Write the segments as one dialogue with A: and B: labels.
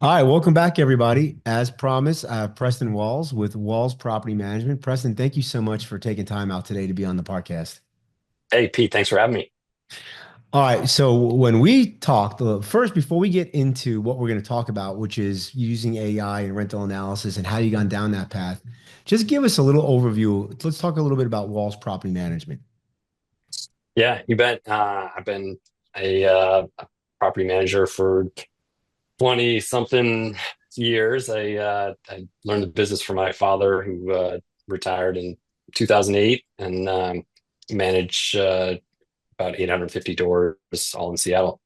A: All right, welcome back, everybody. As promised, I have Preston Walls with Walls Property Management. Preston, thank you so much for taking time out today to be on the podcast.
B: Hey, Pete, thanks for having me.
A: All right, so when we talked, first, before we get into what we're going to talk about, which is using AI and rental analysis and how you gone down that path, just give us a little overview. Let's talk a little bit about Walls Property Management.
B: Yeah, you bet. I've been a property manager for 20 something years. I learned the business from my father, who retired in 2008, and managed about 850 doors all in Seattle.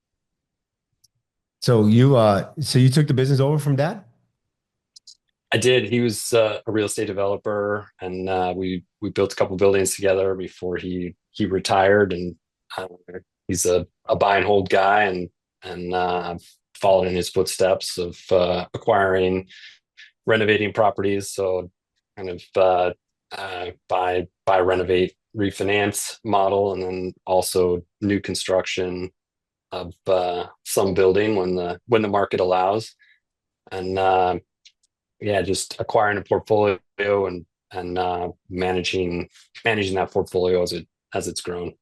A: So you took the business over from dad?
B: I did. He was a real estate developer, and we built a couple buildings together before he retired. And uh, he's a buy and hold guy, and followed in his footsteps of acquiring, renovating properties. So kind of buy, renovate, refinance model, and then also new construction of some building when the market allows. And yeah, just acquiring a portfolio and managing that portfolio as it's grown.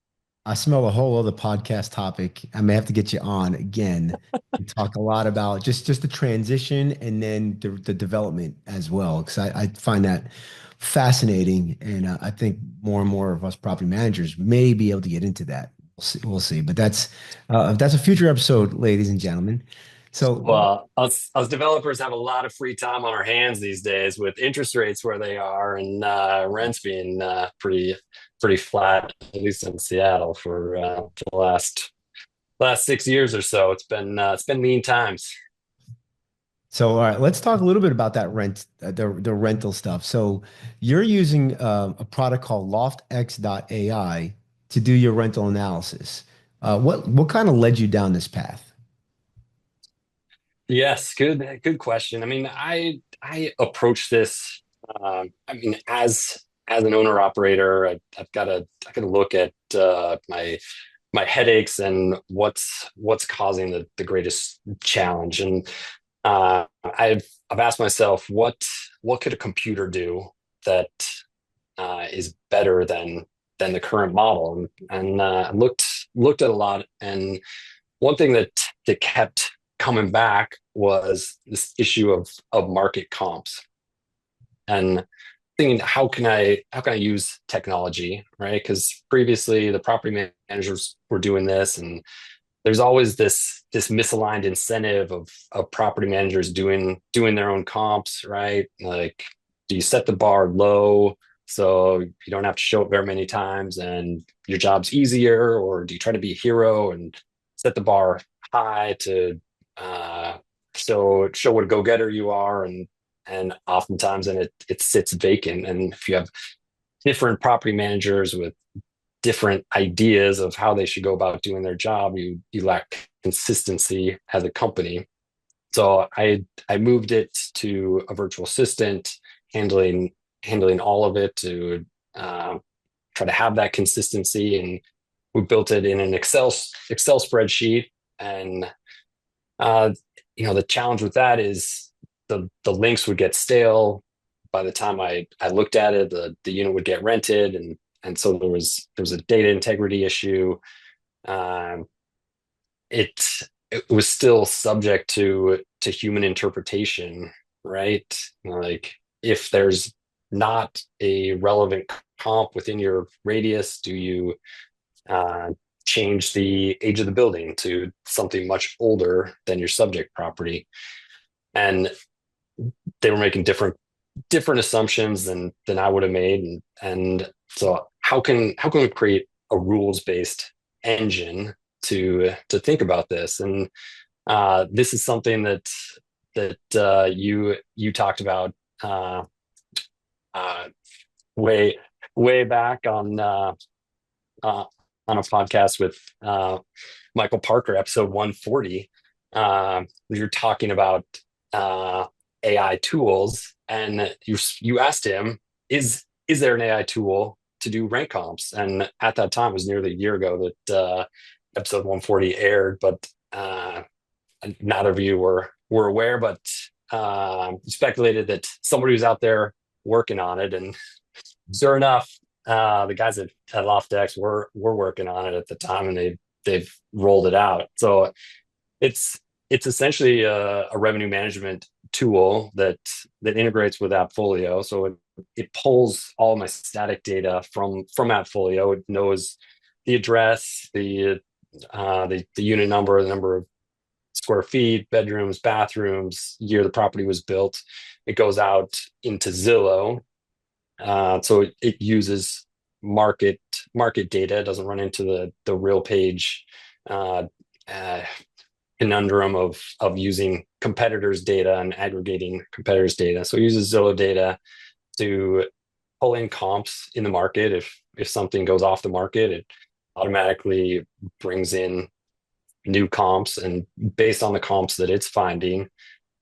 A: I smell a whole other podcast topic. I may have to get you on again and talk a lot about just the transition and then the development as well, because I find that fascinating, and I think more and more of us property managers may be able to get into that. We'll see. But that's a future episode, ladies and gentlemen. So
B: Well, us developers have a lot of free time on our hands these days with interest rates where they are and rents being pretty flat, at least in Seattle for the last 6 years or so. It's been lean times.
A: all right, let's talk a little bit about that the rental stuff. So you're using a product called LoftX.ai to do your rental analysis. What kind of led you down this path?
B: Yes, good question. I mean, I approach this. I mean, as an owner operator, I gotta look at my headaches and what's causing the greatest challenge. And I've asked myself, what could a computer do that is better than the current model? And looked at a lot, and one thing that kept coming back was this issue of market comps, and thinking, how can I use technology, right? Because previously the property managers were doing this, and there's always this misaligned incentive of property managers doing their own comps, right? Like, do you set the bar low so you don't have to show it very many times and your job's easier, or do you try to be a hero and set the bar high to uh, show what a go-getter you are? And oftentimes then it sits vacant. And if you have different property managers with different ideas of how they should go about doing their job, you lack consistency as a company. So I moved it to a virtual assistant, handling handling all of it to uh, try to have that consistency. And we built it in an Excel spreadsheet. And uh, the challenge with that is the links would get stale by the time I looked at it. The unit would get rented, and so there was a data integrity issue. Um, it it was still subject to human interpretation, right? Like, if there's not a relevant comp within your radius, do you uh, change the age of the building to something much older than your subject property? And they were making different assumptions than I would have made. And so how can we create a rules based engine to think about this? And this is something that you talked about uh, uh, way way back uh, on a podcast with Michael Parker, episode 140. You're talking about uh, AI tools, and you asked him, is there an AI tool to do rank comps? And at that time, it was nearly a year ago that episode 140 aired, but neither of you were aware, but speculated that somebody was out there working on it. And sure enough, the guys at LoftX were working on it at the time, and they've rolled it out. So it's essentially a revenue management tool that integrates with AppFolio. So it pulls all my static data from AppFolio. It knows the address, the unit number, the number of square feet, bedrooms, bathrooms, year the property was built. It goes out into Zillow. So it uses market data. It doesn't run into the real page uh, uh, conundrum of using competitors' data and aggregating competitors' data. So it uses Zillow data to pull in comps in the market. If something goes off the market, it automatically brings in new comps, and based on the comps that it's finding,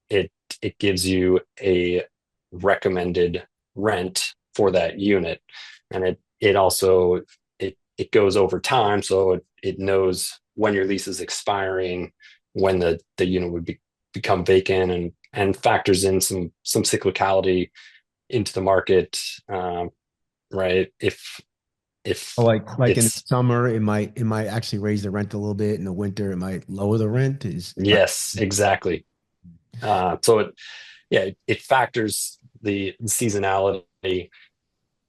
B: it it gives you a recommended rent for that unit. And it also it goes over time, so it knows when your lease is expiring, when the unit would become vacant, and factors in some cyclicality into the market. Right, if
A: Oh, like in the
B: it's
A: summer, it might actually raise the rent a little bit. In the winter, it might lower the rent. Is if I
B: yes, exactly. So it factors the seasonality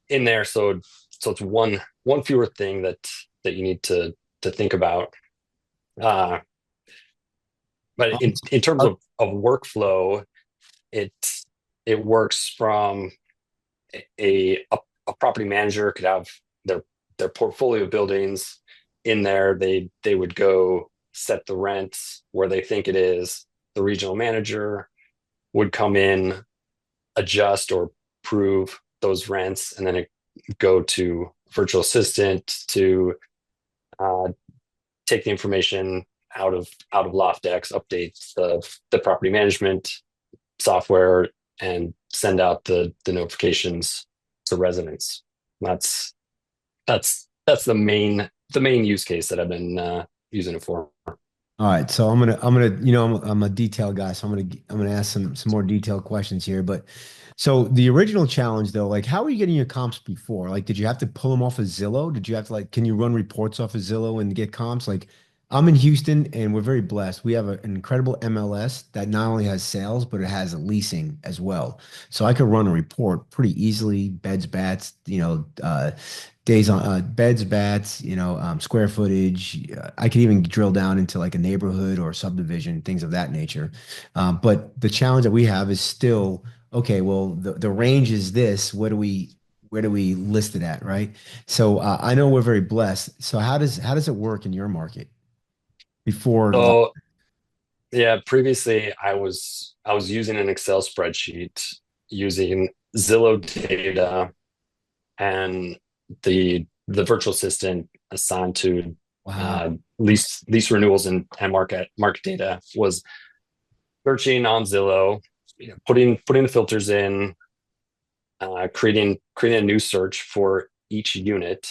B: in there. So it's one fewer thing that you need to think about. Uh, but in terms
A: uh,
B: of workflow, it it works from a property manager could have their their portfolio buildings in there. They would go set the rents where they think it is. The regional manager would come in, adjust or prove those rents, and then it go to virtual assistant to uh, take the information out of LoftX, update the property management software, and send out the notifications to residents. That's that's the main use case that I've been using it for.
A: All right, so I'm a detail guy, so I'm gonna ask some more detailed questions here. But so the original challenge though, like how were you getting your comps before? Like, did you have to pull them off of Zillow? Did you have to like, can you run reports off of Zillow and get comps? Like, I'm in Houston and we're very blessed. We have an incredible MLS that not only has sales, but it has leasing as well. So I could run a report pretty easily, beds, bats, days on beds, bats, square footage. I could even drill down into like a neighborhood or subdivision, things of that nature. But the challenge that we have is still, okay, well, the range is this. Where do we list it at, right? So I know we're very blessed. So how does it work in your market before law?
B: So yeah, previously I was using an Excel spreadsheet using Zillow data and the virtual assistant assigned to
A: Wow.
B: lease renewals and market data was searching on Zillow, putting the filters in, creating a new search for each unit,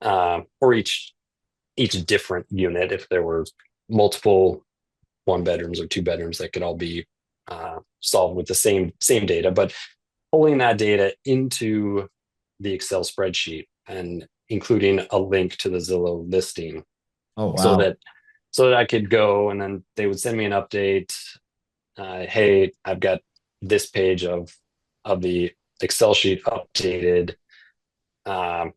B: or each different unit. If there were multiple one bedrooms or two bedrooms, that could all be solved with the same data, but pulling that data into the Excel spreadsheet and including a link to the Zillow listing,
A: Oh,
B: so
A: wow.
B: that I could go, and then they would send me an update. Hey, I've got this page of the Excel sheet updated. Um,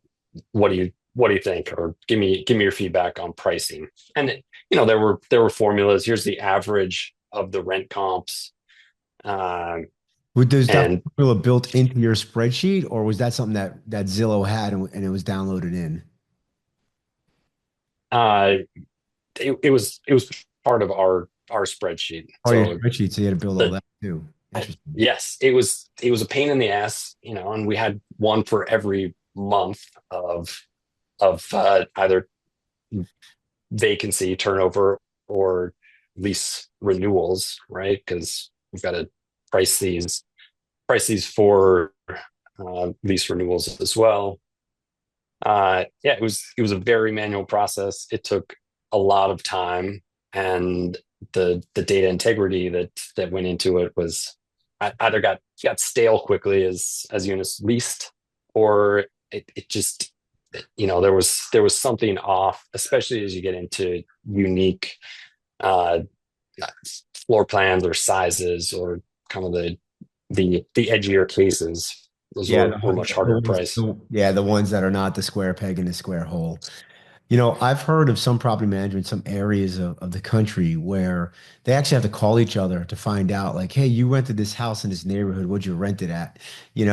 B: what do you think? Or give me your feedback on pricing. And there were formulas. Here's the average of the rent comps. Um,
A: Does that
B: and
A: formula built into your spreadsheet, or was that something that Zillow had and it was downloaded in?
B: uh, it was part of our spreadsheet.
A: Oh, your
B: So
A: spreadsheet, so you had to build all
B: the
A: that too. Interesting.
B: yes, it was a pain in the ass, and we had one for every month of either vacancy turnover or lease renewals, right? Because we've got to price these for lease renewals as well. Yeah, it was a very manual process. It took a lot of time, and the data integrity that went into it was either got stale quickly as units leased, or it just, there was something off, especially as you get into unique uh, floor plans or sizes, or kind of the edgier cases. Those
A: Yeah,
B: were much harder to price.
A: the ones that are not the square peg in the square hole. I've heard of some property management, some areas of the country where they actually have to call each other to find out, like, hey, you rented this house in this neighborhood. What'd you rent it at? And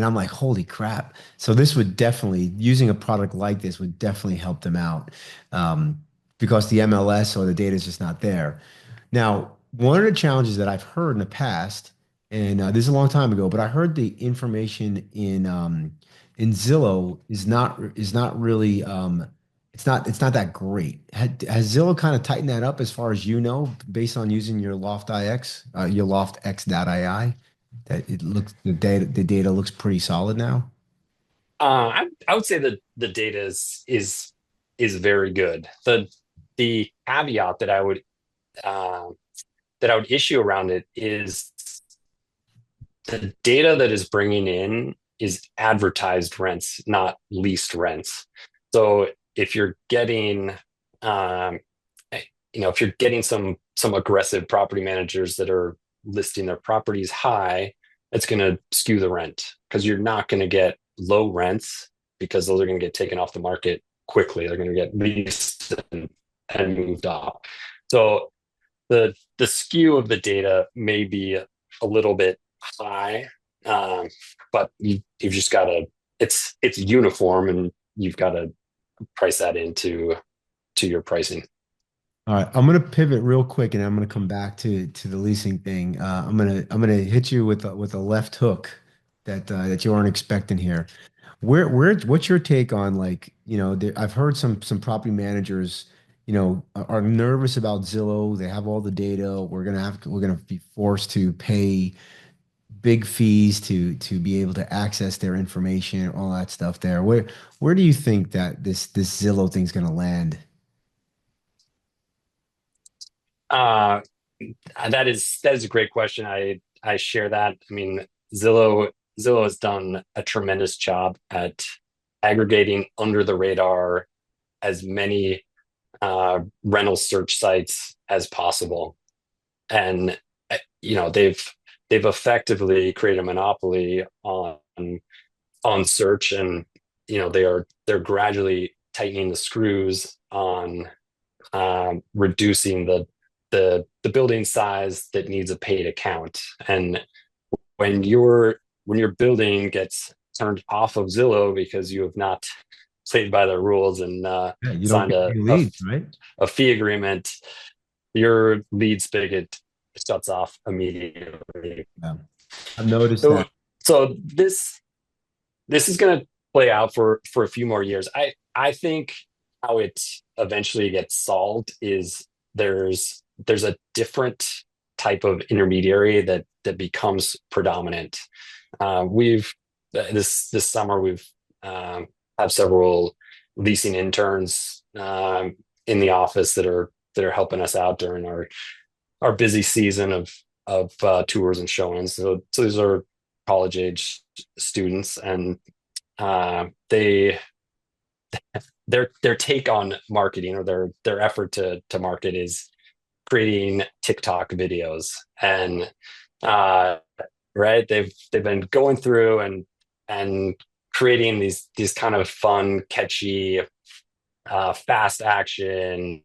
A: I'm like, holy crap. So this would definitely, using a product like this would definitely help them out, um, because the MLS or the data is just not there. Now, one of the challenges that I've heard in the past, and this is a long time ago, but I heard the information in Zillow is not really it's not that great. Has Zillow kind of tightened that up as far as based on using your Loft IX, your LoftX.ai, that the data looks pretty solid now?
B: I would say that the data is very good. The caveat uh, that I would issue around it is the data that is bringing in is advertised rents, not leased rents. So if you're getting, um, if you're getting some aggressive property managers that are listing their properties high, it's going to skew the rent, because you're not going to get low rents, because those are going to get taken off the market quickly. They're going to get leased and moved off. So the skew of the data may be a little bit high, um, but you've just got to, it's uniform, and you've got to price that into your pricing.
A: All right, I'm gonna pivot real quick, and I'm gonna come back to the leasing thing. I'm gonna hit you with a left hook that you aren't expecting here. What's your take on, like, I've heard some property managers, are nervous about Zillow. They have all the data. We're gonna be forced to pay big fees to be able to access their information, all that stuff there. Where do you think that this Zillow thing's gonna land?
B: Uh, that is a great question. I share that. I mean, Zillow has done a tremendous job at aggregating under the radar as many rental search sites as possible, and they've effectively created a monopoly on search, and they're gradually tightening the screws on reducing the building size that needs a paid account. And when your building gets turned off of Zillow because you have not played by the rules and
A: Yeah, you don't
B: signed
A: get any leads, right?
B: a fee agreement, your lead spigot shuts off immediately.
A: Yeah. I've noticed
B: So,
A: that.
B: so this is going to play out for a few more years. I think how it eventually gets solved is there's a different type of intermediary that becomes predominant. We've this summer we've have several leasing interns in the office that are helping us out during our busy season of tours and showings. So these are college age students, and they their take on marketing, or their effort to market, is creating TikTok videos. And uh, right, they've been going through and creating these kind of fun, catchy, fast action,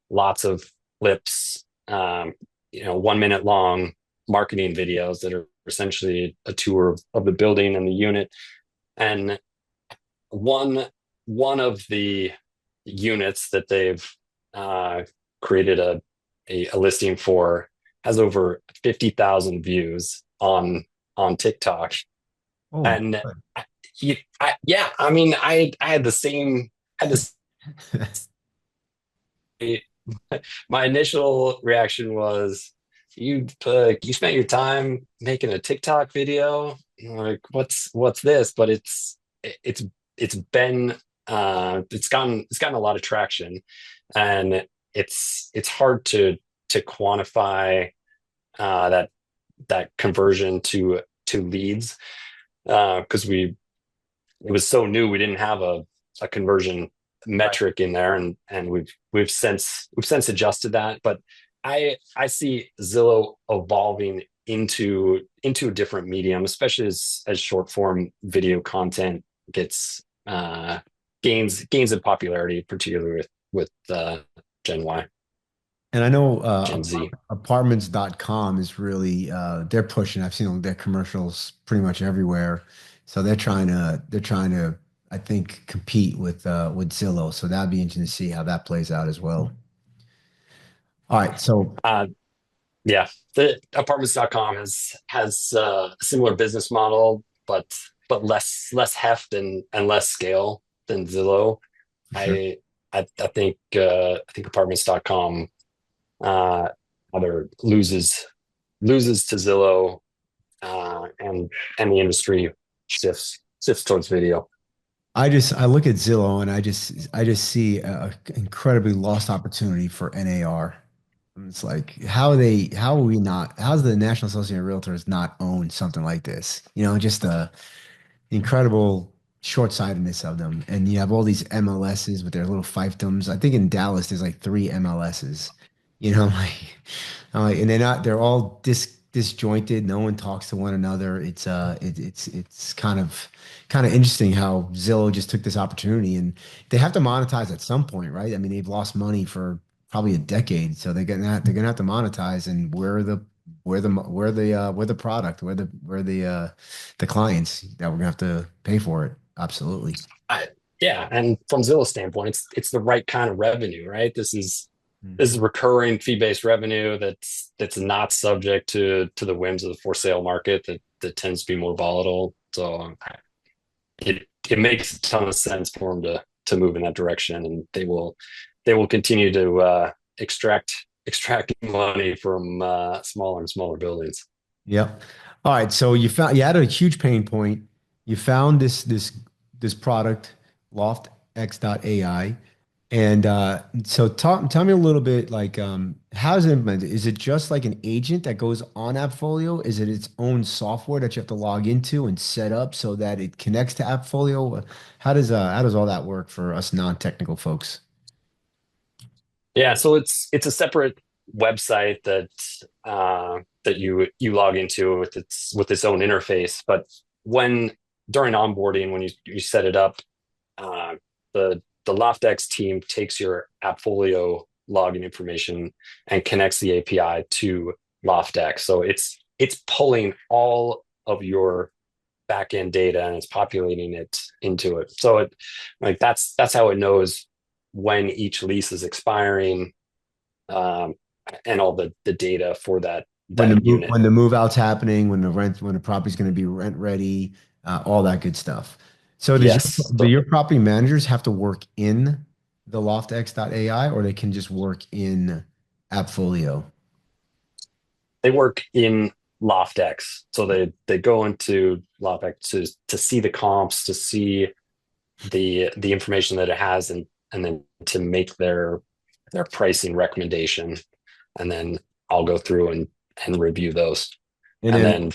B: lots of clips, 1 minute long marketing videos that are essentially a tour of the building and the unit. And one one of the units that they've uh, created a listing for has over 50,000 views on TikTok.
A: Oh,
B: And yeah, I mean, I had the same had this. My initial reaction was, you spent your time making a TikTok video. Like, what's this? But it's been it's gotten a lot of traction, and it's hard to quantify that conversion to leads, because it was so new, we didn't have a conversion
A: Right.
B: metric in there, and we've since adjusted that. But I see Zillow evolving into a different medium, especially as short form video content gets gains in popularity, particularly with Gen Y,
A: And I know
B: Gen Z.
A: apartments.com is really they're pushing. I've seen their commercials pretty much everywhere. So they're trying to I think compete with Zillow. So that'd be interesting to see how that plays out as well. All right. So
B: Uh, yeah, the apartments.com has a similar business model, but less heft and less scale than Zillow.
A: for sure.
B: I think apartments.com uh either loses to Zillow, and the industry shifts towards video.
A: I look at Zillow and I just see a incredibly lost opportunity for NAR. It's like how are we not how's the National Association of Realtors not own something like this? Just incredible short-sightedness of them. And you have all these MLSs with their little fiefdoms. I think in Dallas there's like three MLSs. like, and they're all disjointed. No one talks to one another. It's kind of interesting how Zillow just took this opportunity and they have to monetize at some point, right? I mean, they've lost money for probably a decade, so they're gonna have to monetize, and we're the product, we're the clients that we're gonna have to pay for it. Absolutely.
B: I, yeah, and from Zillow's standpoint, it's the right kind of revenue, right? This is
A: Mhm.
B: recurring fee-based revenue that's not subject to the whims of the for sale market that tends to be more volatile. So it makes a ton of sense for them to move in that direction, and they will continue to extract money from smaller and smaller buildings.
A: Yep. All right. So you had a huge pain point. You found this product, LoftX.ai. And so tell me a little bit like how is it implemented? Is it just like an agent that goes on AppFolio? Is it its own software that you have to log into and set up so that it connects to AppFolio? How does all that work for us non-technical folks?
B: Yeah, so it's a separate website that you log into with its own interface. But when during onboarding, when you set it up, uh, the LoftX team takes your AppFolio login information and connects the API to LoftX. So it's pulling all of your backend data and it's populating it into it. So that's how it knows when each lease is expiring, um, and all the data for that unit.
A: When the move out's happening, when the property's going to be rent ready, all that good stuff. So
B: Yes.
A: do
B: So
A: your property managers have to work in the LoftX.ai or they can just work in AppFolio?
B: they work in LoftX. So they go into LoftX to see the comps, to see the information that it has, and then to make their pricing recommendation. And then I'll go through and review those.
A: And
B: And
A: then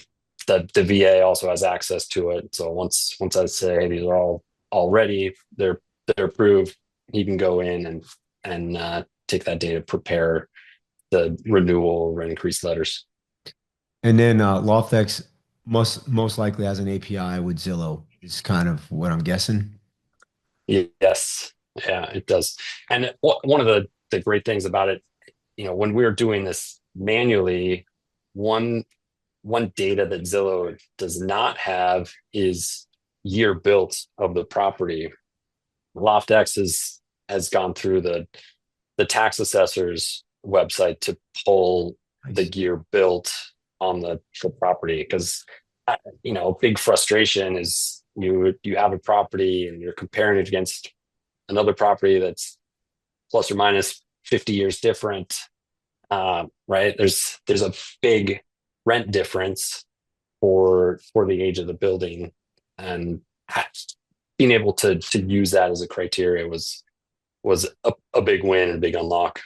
B: then the VA also has access to it. So once I say, hey, these are all ready, they're approved, he can go in and take that data, prepare the renewal or increased letters.
A: LoftX most likely has an API with Zillow is kind of what I'm guessing.
B: Yes, yeah, it does. And one of the great things about it, when we were doing this manually, one one data that Zillow does not have is year built of the property. LoftX has gone through the tax assessor's website to pull the
A: Nice.
B: year built on the property, because big frustration is you have a property and you're comparing it against another property that's plus or minus 50 years different. Right, there's a big rent difference for the age of the building, and being able to use that as a criteria was a big win and a big unlock.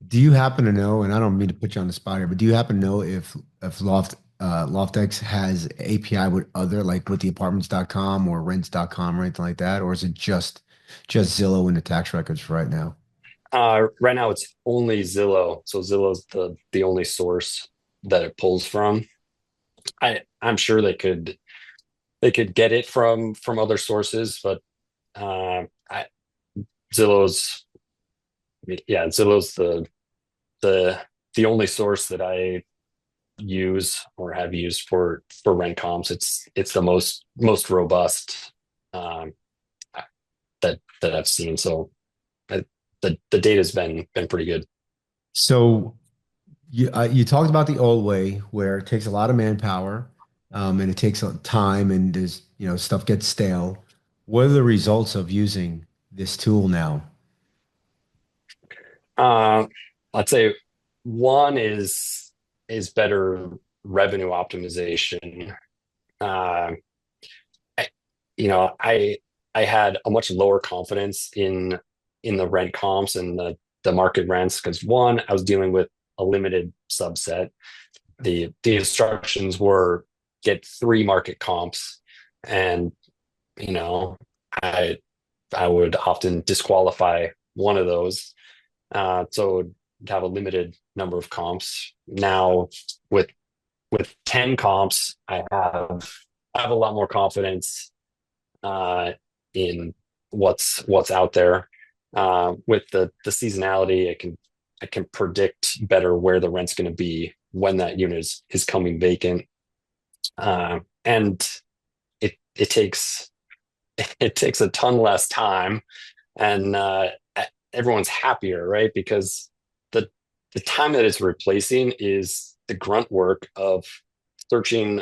A: Do you happen to know, and I don't mean to put you on the spot here, but do you happen to know if LoftX has API with other like with the apartments.com or rents.com or anything like that, or is it just Zillow and the tax records for right now?
B: Right now it's only Zillow, so Zillow's the only source that it pulls from. I'm sure they could get it from other sources, but I, Zillow's yeah, Zillow's the the only source that I use or have used for rent comps. It's the most robust um, that I've seen. So the data's been pretty good.
A: So you talked about the old way where it takes a lot of manpower, and it takes time, and there's stuff gets stale. What are the results of using this tool now?
B: Uh, I'd say one is better revenue optimization. Uh, I, I had a much lower confidence in the rent comps and the market rents because one, I was dealing with a limited subset. The instructions were get three market comps, and you know, I I would often disqualify one of those. So have a limited number of comps. Now with with 10 comps, I have a lot more confidence uh, in what's out there. With the seasonality, I can predict better where the rent's going to be when that unit is coming vacant, and it takes it takes a ton less time, and everyone's happier, right? Because the the time that it's replacing is the grunt work of searching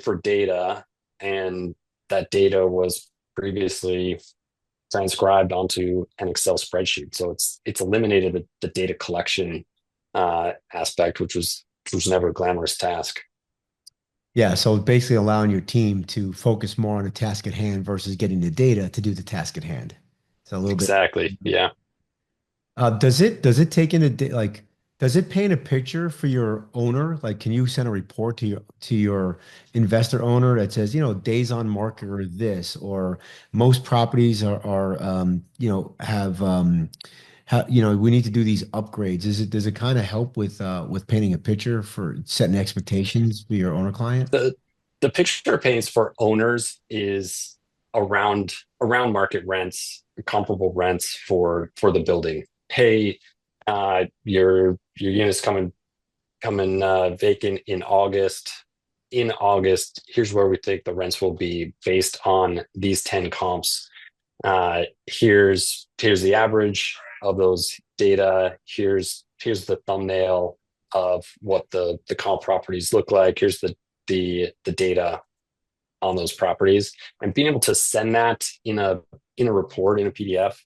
B: for data, and that data was previously transcribed onto an Excel spreadsheet. So it's eliminated the data collection aspect, which was never a glamorous task.
A: Yeah, so basically allowing your team to focus more on the task at hand versus getting the data to do the task at hand. So a little bit.
B: Exactly. Yeah.
A: Does it take into like does it paint a picture for your owner? Like, can you send a report to your investor owner that says, days on market are this, or most properties are we need to do these upgrades. Does it kind of help with painting a picture for setting expectations for your owner client?
B: The the picture it paints for owners is around market rents, comparable rents for the building. Hey, your unit's coming vacant in August. In August, here's where we think the rents will be based on these 10 comps. Here's the average of those data. Here's the thumbnail of what the comp properties look like. Here's the data on those properties, and being able to send that in a report in a PDF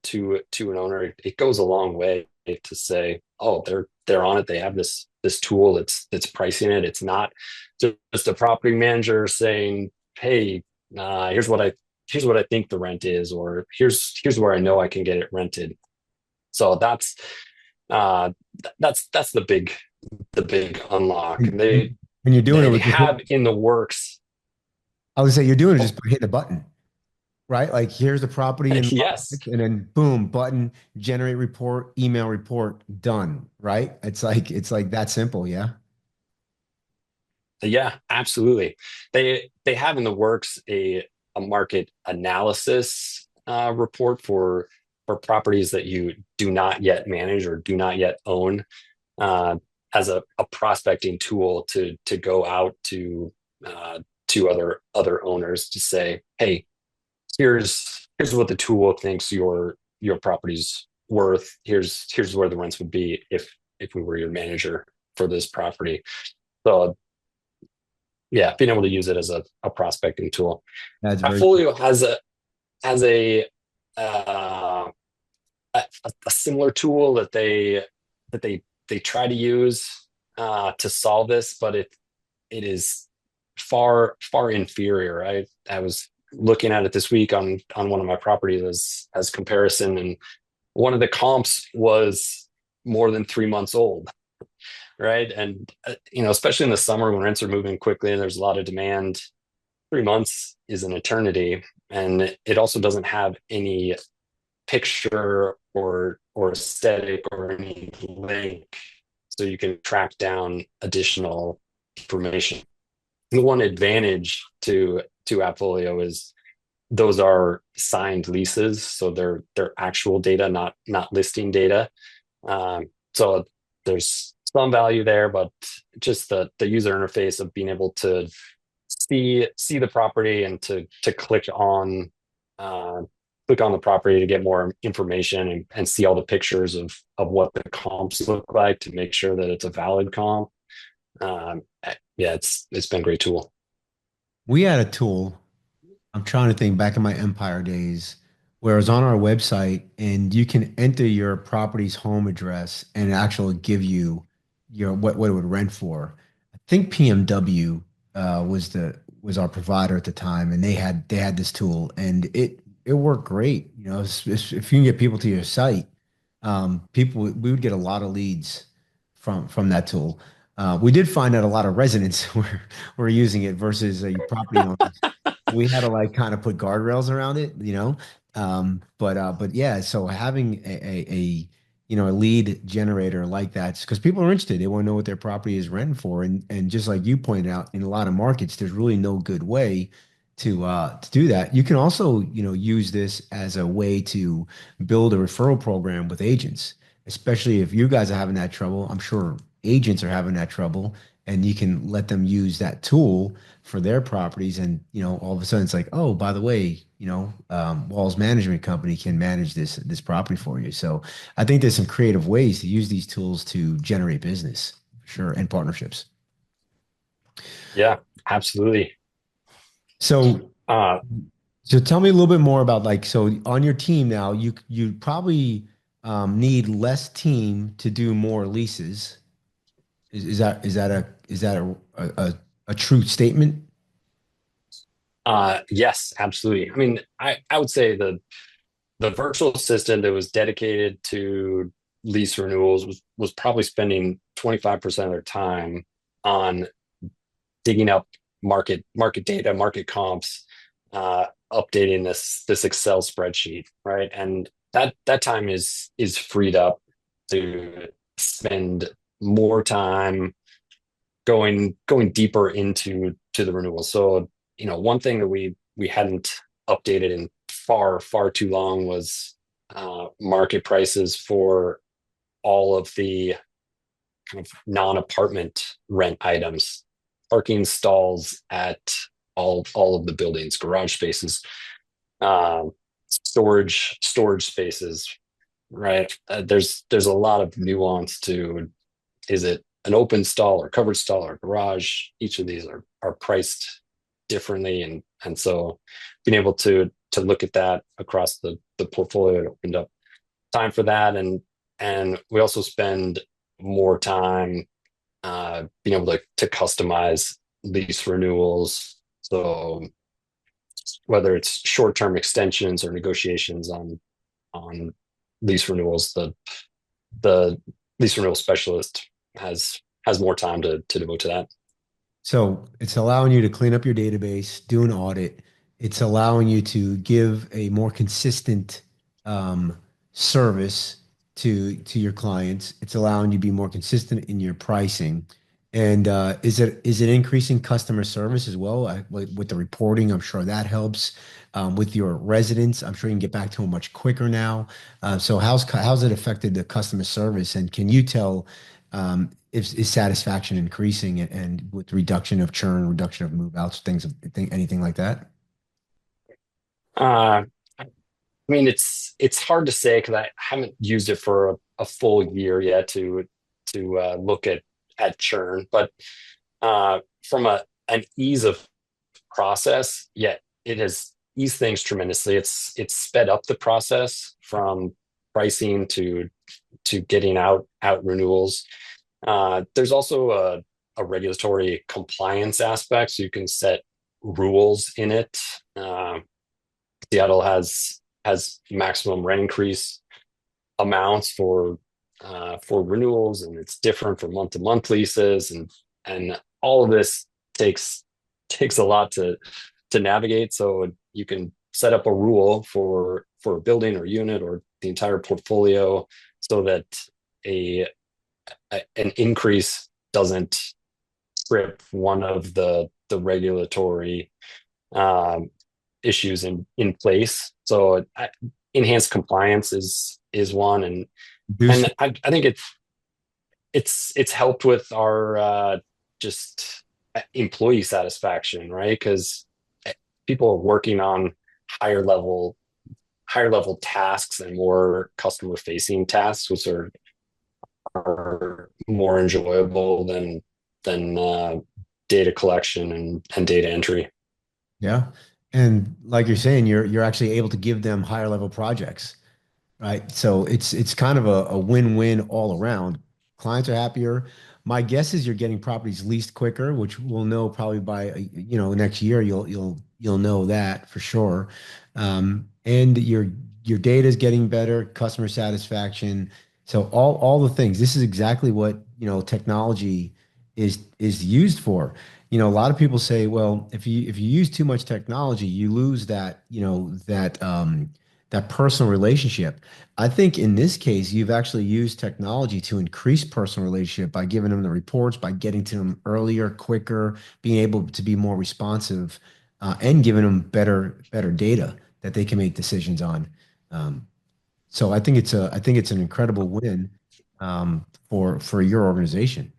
B: to an owner, it goes a long way to say, oh, they're on it. They have this tool that's pricing it. It's not just a property manager saying, hey, here's what I think the rent is, or here's where I know I can get it rented. So uh, that's the big unlock. And
A: And,
B: they
A: and and you're doing it
B: they
A: with just
B: have in the works.
A: I would say you're doing it
B: Oh,
A: just by hitting a button. Right? Like here's the property and
B: yes.
A: and then boom, button, generate report, email report, done. Right? It's like that simple, yeah.
B: Yeah, absolutely. They have in the works a market analysis report for properties that you do not yet manage or do not yet own, uh, as a prospecting tool to go out to other owners to say, hey, here's what the tool thinks your property's worth. Here's where the rents would be if we were your manager for this property. So yeah, being able to use it as a prospecting tool.
A: That's very cool.
B: Appfolio has uh, a similar tool that they try to use to solve this, but it is far inferior. I was looking at it this week on one of my properties as comparison, and one of the comps was more than 3 months old, right? And especially in the summer when rents are moving quickly and there's a lot of demand, 3 months is an eternity. And it also doesn't have any picture or aesthetic or any link, so you can track down additional information. The one advantage to Appfolio is those are signed leases, so they're actual data, not listing data. So there's some value there, but just the user interface of being able to see the property and to uh, click on the property to get more information and see all the pictures of what the comps look like to make sure that it's a valid comp. Yeah, it's been a great tool.
A: We had a tool. I'm trying to think back in my Empire days where it was on our website and you can enter your property's home address and it actually give you your what it would rent for. I think PMW was our provider at the time, and they had this tool, and it worked great. If you can get people to your site, people we would get a lot of leads from that tool. We did find that a lot of residents were using it versus property owners. We had to like kind of put guardrails around it, you know. But yeah, so having a lead generator like that, because people are interested, they want to know what their property is renting for, and just like you pointed out, in a lot of markets, there's really no good way to do that. You can also, use this as a way to build a referral program with agents, especially if you guys are having that trouble. I'm sure agents are having that trouble, and you can let them use that tool for their properties. And, all of a sudden it's like, oh, by the way, Walls Management Company can manage this property for you. So I think there's some creative ways to use these tools to generate business, sure, and partnerships.
B: Yeah, absolutely.
A: So
B: Uh,
A: so tell me a little bit more about, like, so on your team now, you probably need less team to do more leases. Is that a true statement?
B: yes, absolutely. I mean, I would say the virtual assistant that was dedicated to lease renewals was probably spending 25% of their time on digging up market data, market comps, updating this Excel spreadsheet, right? And that time is freed up to spend more time going deeper into the renewal. So, one thing that we hadn't updated in far too long was market prices for all of the kind of non-apartment rent items, parking stalls at all of the buildings, garage spaces, um, storage spaces, right? There's a lot of nuance to, is it an open stall or covered stall or garage? Each of these are priced differently, and so being able to look at that across the portfolio, it opened up time for that. And we also spend more time being able to customize lease renewals. So whether it's short-term extensions or negotiations on lease renewals, the lease renewal specialist has more time to devote to that.
A: So it's allowing you to clean up your database, do an audit. It's allowing you to give a more consistent um, service to your clients. It's allowing you to be more consistent in your pricing. And is it increasing customer service as well? With the reporting, I'm sure that helps. With your residents, I'm sure you can get back to them much quicker now. So how's it affected the customer service? And can you tell is satisfaction increasing, and with reduction of churn, reduction of move outs, anything like that?
B: I mean, it's hard to say because I haven't used it for a full year yet to look at churn, but from an ease of process, yet it has eased things tremendously. It's sped up the process from pricing to getting out renewals. There's also a regulatory compliance aspect, so you can set rules in it. Seattle has maximum rent increase amounts for for renewals, and it's different for month to month leases, and all of this takes takes a lot to navigate. So you can set up a rule for a building or unit or the entire portfolio so that a an increase doesn't trip one of the regulatory um, issues in place. So enhanced compliance is one,
A: Deuce.
B: and I think it's helped with our just employee satisfaction, right? Because people are working on higher level higher level tasks and more customer facing tasks, which are more enjoyable than data collection and data entry.
A: Yeah. And like you're saying, you're actually able to give them higher level projects. Right. So it's kind of a win-win all around. Clients are happier. My guess is you're getting properties leased quicker, which we'll know probably by next year. You'll know that for sure. And your data is getting better, customer satisfaction. So all the things. This is exactly what technology is used for. A lot of people say, well, if you use too much technology, you lose that personal relationship. I think in this case, you've actually used technology to increase personal relationship by giving them the reports, by getting to them earlier, quicker, being able to be more responsive, and giving them better data that they can make decisions on. Um, so I think it's an incredible win for your organization.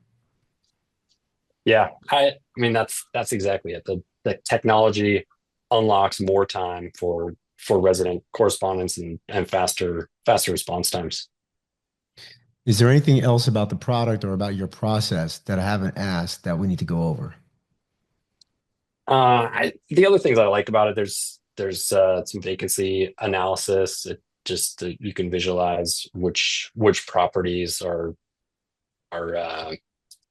B: Yeah, I mean that's exactly it. The technology unlocks more time for resident correspondence and faster response times.
A: Is there anything else about the product or about your process that I haven't asked that we need to go over?
B: The other things I like about it, there's some vacancy analysis. It just you can visualize which properties are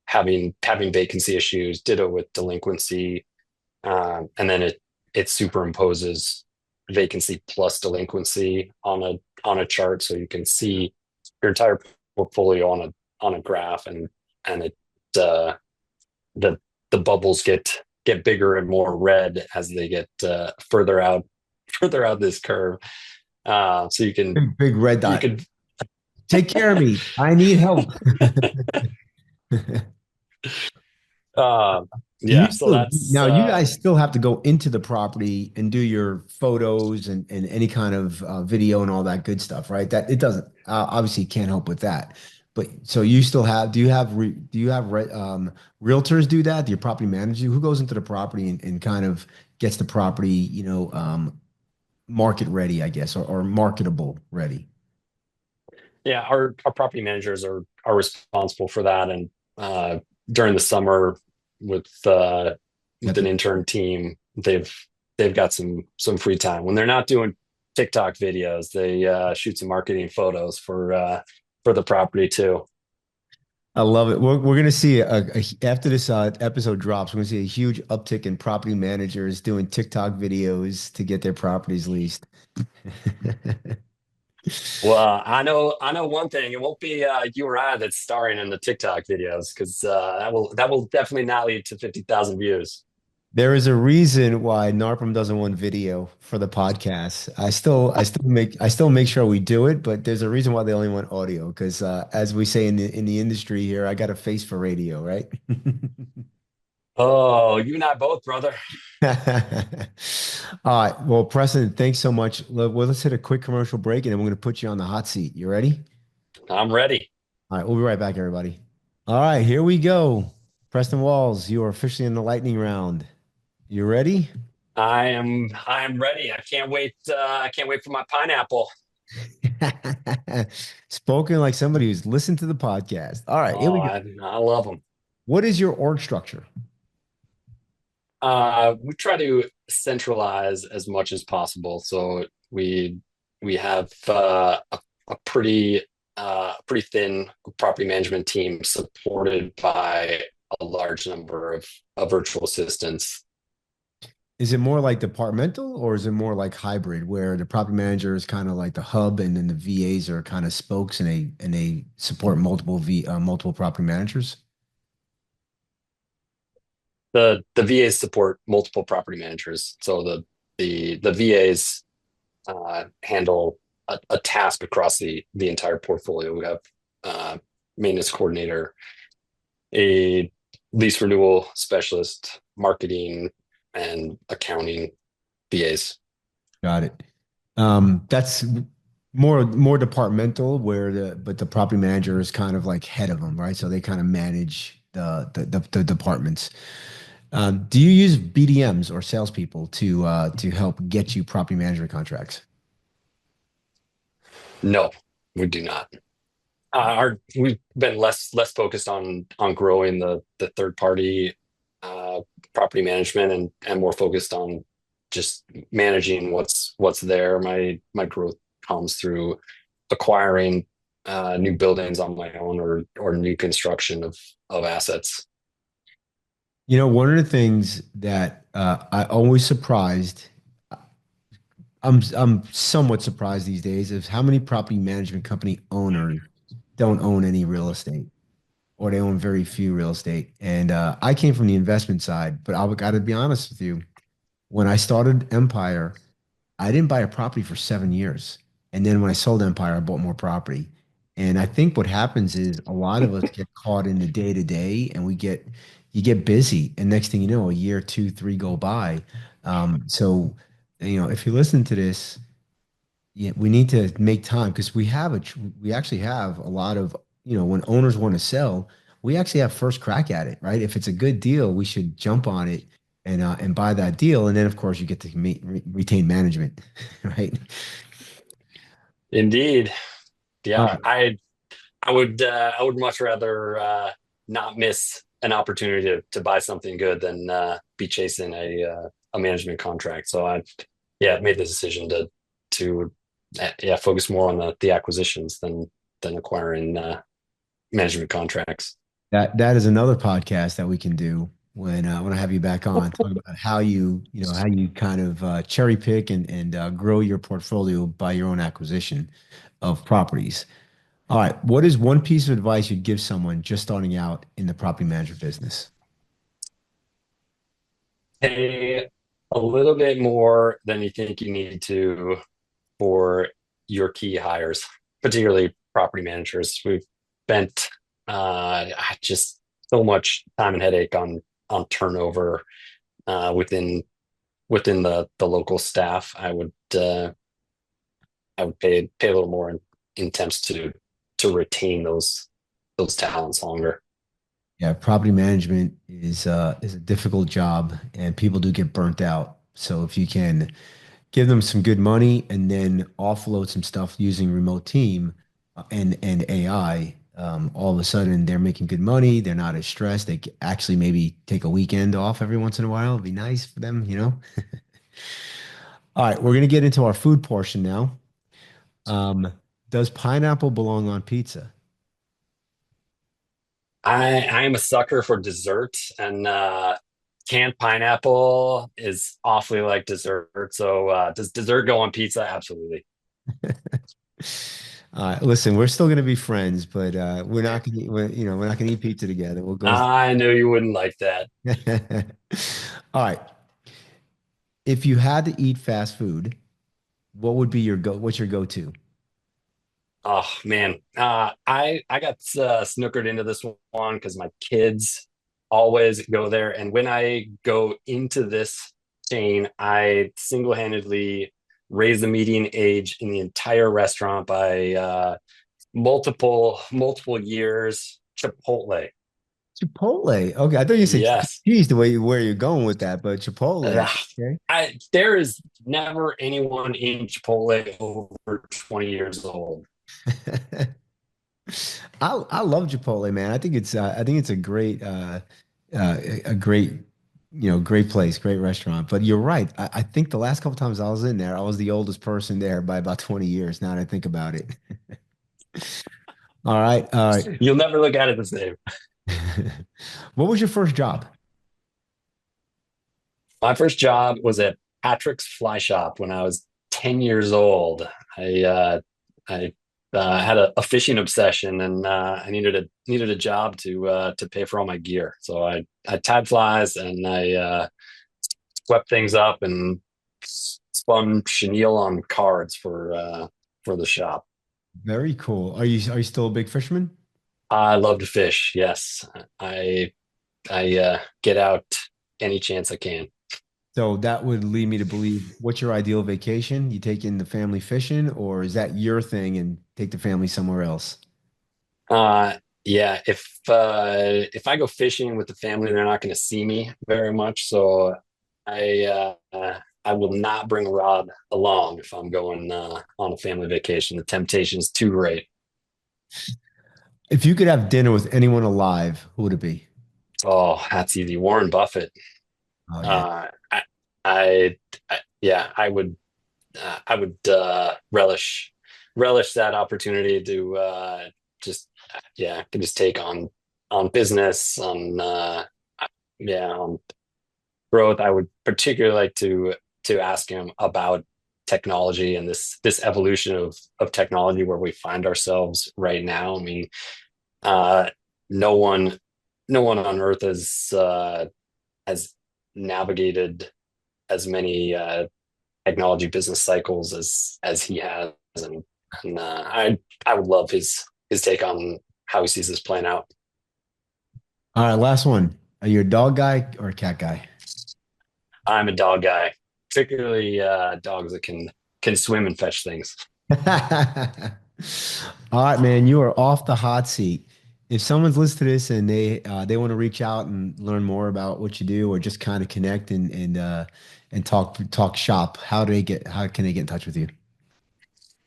B: having vacancy issues. Ditto with delinquency, and then it superimposes vacancy plus delinquency on a chart, so you can see your entire portfolio on a graph, and it the the bubbles get bigger and more red as they get further out this curve. So
A: Big red
B: you
A: dot.
B: could
A: Take care of me. I need help.
B: uh,
A: Do you
B: yeah. So
A: still
B: that's
A: now you guys still have to go into the property and do your photos and any kind of video and all that good stuff, right? That it doesn't obviously can't help with that. But so you still have do you have realtors do that? Do your property manager who goes into the property and kind of gets the property, market ready, I guess, or marketable ready?
B: Yeah, our property managers are responsible for that, and during the summer with uh,
A: Got
B: with an
A: the
B: intern team, they've got some free time when they're not doing TikTok videos. They shoot some marketing photos for the property too.
A: I love it. We're going to see after this episode drops, we're going to see a huge uptick in property managers doing TikTok videos to get their properties leased.
B: Well, I know one thing. It won't be you or I that's starring in the TikTok videos because that will definitely not lead to 50,000 views.
A: There is a reason why NARPM doesn't want video for the podcast. I still make sure we do it, but there's a reason why they only want audio because as we say in the industry here, I got a face for radio, right?
B: Oh, you and I both, brother.
A: All right. Well, Preston, thanks so much. Well, let's hit a quick commercial break and then we're going to put you on the hot seat. You ready?
B: I'm ready.
A: All right. We'll be right back, everybody. All right. Here we go. Preston Walls, you are officially in the lightning round. You ready?
B: I am ready. I can't wait for my pineapple.
A: Spoken like somebody who's listened to the podcast. All right. Here
B: Oh,
A: we go.
B: I love them.
A: What is your org structure?
B: We try to centralize as much as possible. So we have a pretty thin property management team supported by a large number of virtual assistants.
A: Is it more like departmental or is it more like hybrid where the property manager is kind of like the hub and then the VAs are kind of spokes and they support multiple property managers?
B: The VAs support multiple property managers, so the VAs handle a task across the entire portfolio. We have maintenance coordinator, a lease renewal specialist, marketing, and accounting VAs.
A: Got it. That's more departmental where the property manager is kind of like head of them, right? So they kind of manage the departments. Do you use BDMs or salespeople to help get you property management contracts?
B: No, we do not. Our We've been less focused on growing the third party uh, property management and more focused on just managing what's there. My growth comes through acquiring new buildings on my own or new construction of assets.
A: You know, one of the things that I always surprised, I'm somewhat surprised these days, is how many property management company owners don't own any real estate, or they own very few real estate. And I came from the investment side, but I got to be honest with you. When I started Empire, I didn't buy a property for 7 years. And then when I sold Empire, I bought more property. And I think what happens is a lot of us get caught in the day to day and you get busy. And next thing you know, a year, two, three go by. So, if you listen to this, yeah, we need to make time because we actually have a lot of, when owners want to sell, we actually have first crack at it, right? If it's a good deal, we should jump on it and buy that deal. And then of course you get to retain management, right?
B: Indeed,
A: All
B: yeah.
A: right.
B: I would much rather not miss an opportunity to buy something good than be chasing a management contract. So I yeah made the decision to yeah focus more on the acquisitions than acquiring management contracts.
A: That is another podcast that we can do when I have you back on, talk about how you kind of cherry pick and grow your portfolio by your own acquisition of properties. All right. What is one piece of advice you'd give someone just starting out in the property management business?
B: Pay a little bit more than you think you need to for your key hires, particularly property managers. We've spent just so much time and headache on turnover within the local staff. I would pay a little more in attempts to retain those talents longer.
A: Yeah, property management is a difficult job and people do get burnt out. So if you can give them some good money and then offload some stuff using remote team and AI, all of a sudden they're making good money. They're not as stressed. Actually maybe take a weekend off every once in a while. It'd be nice for them, you know? All right, we're gonna get into our food portion now. Um, does pineapple belong on pizza?
B: I am a sucker for dessert, and canned pineapple is awfully like dessert. So does dessert go on pizza? Absolutely.
A: Listen, we're still gonna be friends, but we're not gonna, we're not gonna eat pizza together. We'll go.
B: I knew you wouldn't like that.
A: All right. If you had to eat fast food, what would be what's your go-to?
B: Oh man, I got snookered into this one because my kids always go there, and when I go into this chain, I single-handedly raise the median age in the entire restaurant by multiple years. Chipotle,
A: Chipotle. Okay, I thought you said Chuck E.
B: yes.
A: Cheese the way where you're going with that, but Chipotle.
B: Ugh.
A: Okay.
B: There is never anyone in Chipotle over 20 years old.
A: I love Chipotle, man. I think it's a great a great great place, great restaurant. But you're right. I think the last couple times I was in there, I was the oldest person there by about 20 years. Now that I think about it. All right. All right.
B: You'll never look at it the same.
A: What was your first job?
B: My first job was at Patrick's Fly Shop when I was 10 years old. I I had a fishing obsession, and I needed a job to pay for all my gear. So I tied flies, and I swept things up and spun chenille on cards for the shop.
A: Very cool. Are you still a big fisherman?
B: I love to fish. Yes, I I get out any chance I can.
A: So that would lead me to believe, what's your ideal vacation? You take in the family fishing, or is that your thing and take the family somewhere else?
B: Uh, yeah, if I go fishing with the family, they're not going to see me very much. So I will not bring a rod along if I'm going on a family vacation. The temptation's too great.
A: If you could have dinner with anyone alive, who would it be?
B: Oh, that's easy. Warren Buffett.
A: Oh yeah.
B: Uh, I, yeah, I would relish that opportunity to just yeah, can just take on business, on yeah, on growth. I would particularly like to ask him about technology and this evolution of technology where we find ourselves right now. I mean, uh, no one no one on earth has navigated as many technology business cycles as he has, and I would love his take on how he sees this playing out.
A: All right, last one. Are you a dog guy or a cat guy?
B: I'm a dog guy, particularly dogs that can swim and fetch things.
A: All right, man, you are off the hot seat. If someone's listening to this and they want to reach out and learn more about what you do, or just kind of connect and talk shop, how can they get in touch with you?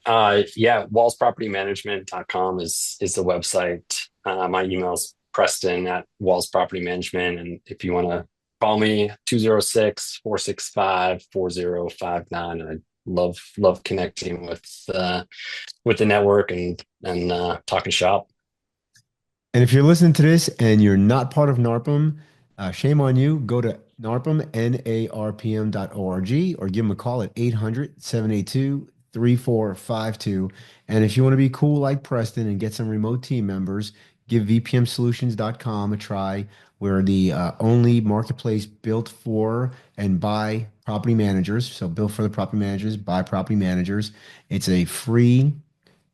B: Yeah, wallspropertymanagement.com is the website. My email is Preston at Walls Property Management. And if you want to call me, 206-465-4059. I love connecting with the network and talking shop.
A: And if you're listening to this and you're not part of NARPM, shame on you. Go to NARPM, NARPM.org, or give them a call at 800-782-3452. And if you want to be cool like Preston and get some remote team members, give VPMsolutions.com a try. We're the only marketplace built for and by property managers. So built for the property managers, by property managers. It's a free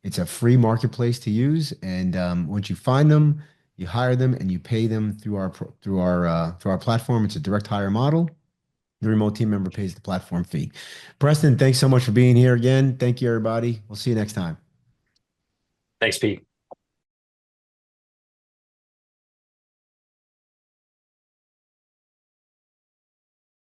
A: it's a free marketplace to use, and once you find them, you hire them and you pay them through our platform. It's a direct hire model. The remote team member pays the platform fee. Preston, thanks so much for being here again. Thank you, everybody. We'll see you next time.
B: Thanks, Pete.